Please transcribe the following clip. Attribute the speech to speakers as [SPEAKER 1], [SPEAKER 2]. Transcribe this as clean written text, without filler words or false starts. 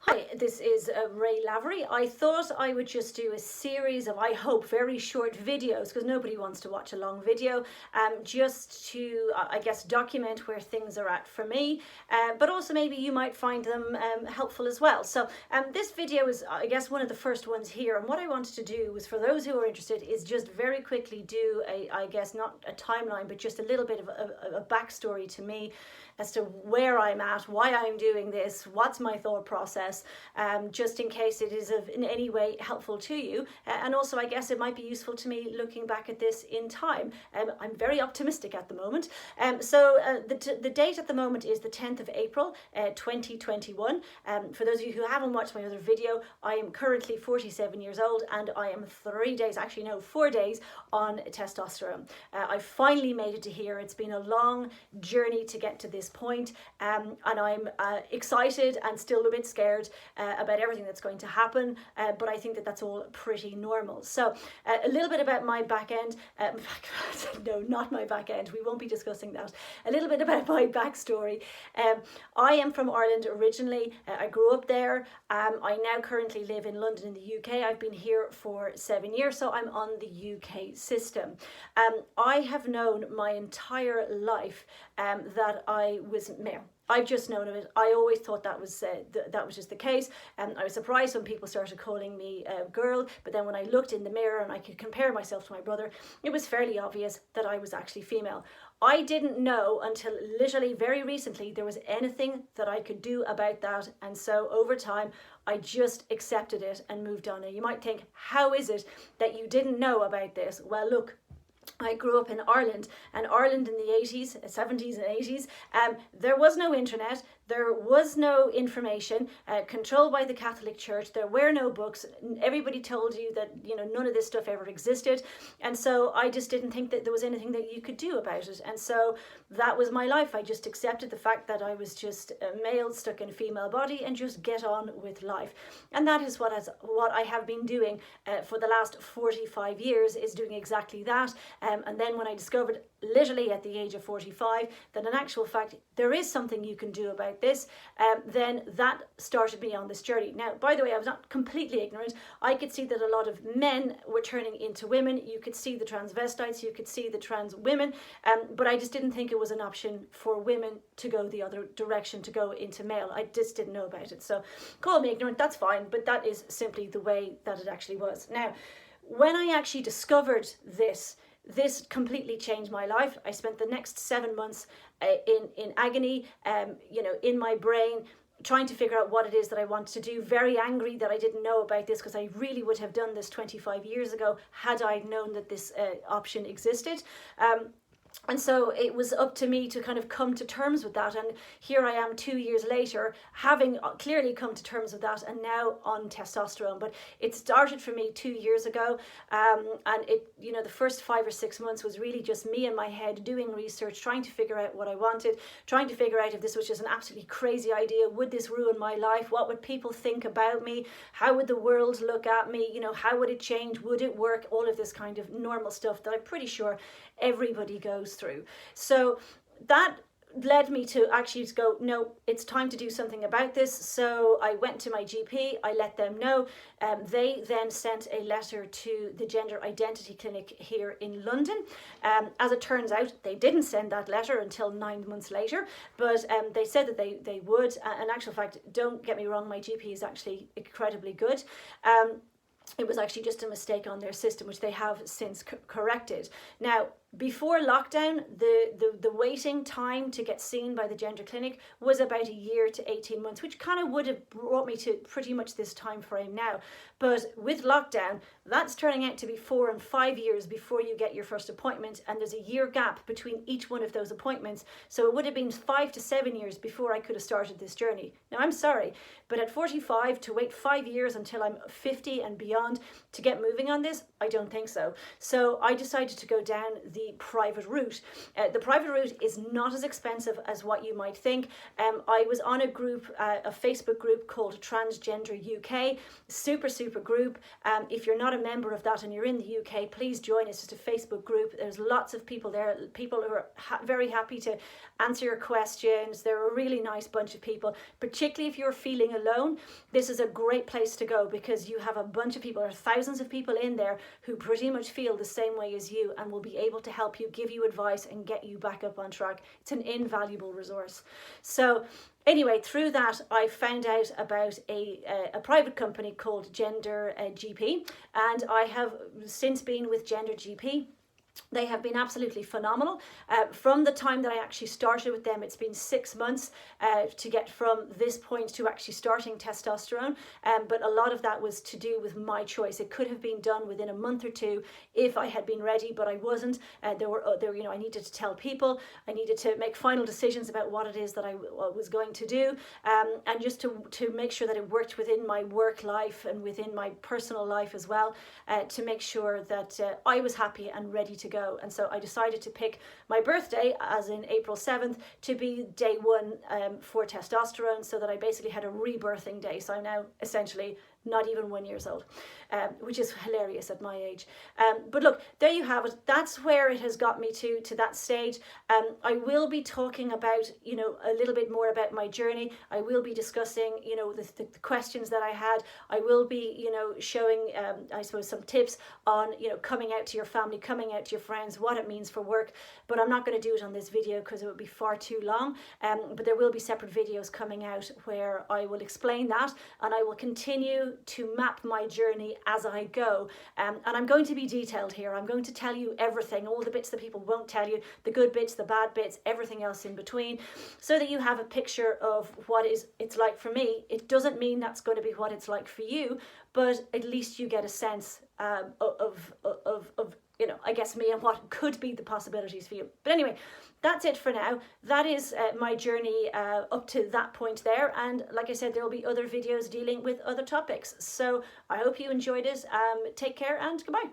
[SPEAKER 1] Hi, this is Ray Lavery. I thought I would just do a series of, I hope, very short videos, because nobody wants to watch a long video, just to, I guess, document where things are at for me, but also maybe you might find them helpful as well. So this video is, I guess, one of the first ones here, and what I wanted to do was, for those who are interested, is just very quickly do I guess, not a timeline, but just a little bit of a backstory to me as to where I'm at, why I'm doing this, what's my thought process, just in case it is in any way helpful to you. And also, I guess it might be useful to me looking back at this in time. I'm very optimistic at the moment. The date at the moment is the 10th of April, 2021. For those of you who haven't watched my other video, I am currently 47 years old and I am 4 days on testosterone. I finally made it to here. It's been a long journey to get to this point, and I'm excited and still a bit scared about everything that's going to happen, but I think that that's all pretty normal. So a little bit about my back end. No, not my back end, we won't be discussing that. A little bit about my backstory. I am from Ireland originally. I grew up there. I now currently live in London in the UK. I've been here for 7 years, so I'm on the UK system. I have known my entire life that I was male. I've just known of it. I always thought that was just the case. I was surprised when people started calling me a girl, but then when I looked in the mirror and I could compare myself to my brother, it was fairly obvious that I was actually female. I didn't know until literally very recently there was anything that I could do about that, and so over time I just accepted it and moved on. Now you might think, how is it that you didn't know about this? Well, look, I grew up in Ireland, and Ireland in the 80s, 70s and 80s, there was no internet, there was no information, controlled by the Catholic Church, there were no books, everybody told you that, none of this stuff ever existed, and so I just didn't think that there was anything that you could do about it, and so that was my life. I just accepted the fact that I was just a male stuck in a female body and just get on with life, and that is what I have been doing for the last 45 years, is doing exactly that. And then when I discovered, literally at the age of 45, that in actual fact there is something you can do about this, then that started me on this journey. Now, by the way, I was not completely ignorant. I could see that a lot of men were turning into women. You could see the transvestites, you could see the trans women, but I just didn't think it was an option for women to go the other direction, to go into male. I just didn't know about it. So call me ignorant, that's fine, but that is simply the way that it actually was. Now, when I actually discovered this completely changed my life. I spent the next 7 months in agony, in my brain, trying to figure out what it is that I wanted to do. Very angry that I didn't know about this, because I really would have done this 25 years ago had I known that this option existed. And so it was up to me to kind of come to terms with that. And here I am 2 years later, having clearly come to terms with that, and now on testosterone. But it started for me 2 years ago. And the first 5 or 6 months was really just me in my head doing research, trying to figure out what I wanted, trying to figure out if this was just an absolutely crazy idea. Would this ruin my life? What would people think about me? How would the world look at me? How would it change? Would it work? All of this kind of normal stuff that I'm pretty sure everybody goes through. So that led me to actually go, no, it's time to do something about this. So I went to my GP, I let them know. They then sent a letter to the Gender Identity Clinic here in London. As it turns out, they didn't send that letter until 9 months later, but they said that they would. In actual fact, don't get me wrong, my GP is actually incredibly good. It was actually just a mistake on their system, which they have since corrected. Now, before lockdown, the waiting time to get seen by the gender clinic was about a year to 18 months, which kind of would have brought me to pretty much this time frame now. But with lockdown, that's turning out to be 4 and 5 years before you get your first appointment, and there's a year gap between each one of those appointments. So it would have been 5 to 7 years before I could have started this journey. Now, I'm sorry, but at 45, to wait 5 years until I'm 50 and beyond to get moving on this, I don't think so. So I decided to go down the private route. The private route is not as expensive as what you might think. I was on a group, a Facebook group called Transgender UK, super group. If you're not a member of that and you're in the UK, please join. It's just a Facebook group. There's lots of people there, people who are very happy to answer your questions. They're a really nice bunch of people, particularly if you're feeling alone. This is a great place to go because you have a bunch of people, there are thousands of people in there who pretty much feel the same way as you and will be able to help you, give you advice and get you back up on track. It's an invaluable resource. So anyway, through that, I found out about a private company called Gender GP, and I have since been with Gender GP. They have been absolutely phenomenal. From the time that I actually started with them, it's been 6 months to get from this point to actually starting testosterone. But a lot of that was to do with my choice. It could have been done within a month or two if I had been ready, but I wasn't. I needed to tell people. I needed to make final decisions about what it is that I was going to do, and just to make sure that it worked within my work life and within my personal life as well, to make sure that I was happy and ready to go. And so I decided to pick my birthday, as in April 7th, to be day one for testosterone, so that I basically had a rebirthing day. So I'm now essentially not even 1 year old, which is hilarious at my age. But look, there you have it. That's where it has got me to that stage. I will be talking about, a little bit more about my journey. I will be discussing, the questions that I had. I will be, showing, I suppose, some tips on, coming out to your family, coming out to your friends, what it means for work. But I'm not going to do it on this video because it would be far too long. But there will be separate videos coming out where I will explain that, and I will continue to map my journey as I go. And I'm going to be detailed here. I'm going to tell you everything, all the bits that people won't tell you, the good bits, the bad bits, everything else in between, so that you have a picture of what it's like for me. It doesn't mean that's going to be what it's like for you, but at least you get a sense of I guess me and what could be the possibilities for you. But anyway, that's it for now. That is my journey up to that point there. And like I said, there will be other videos dealing with other topics. So I hope you enjoyed it. Take care and goodbye.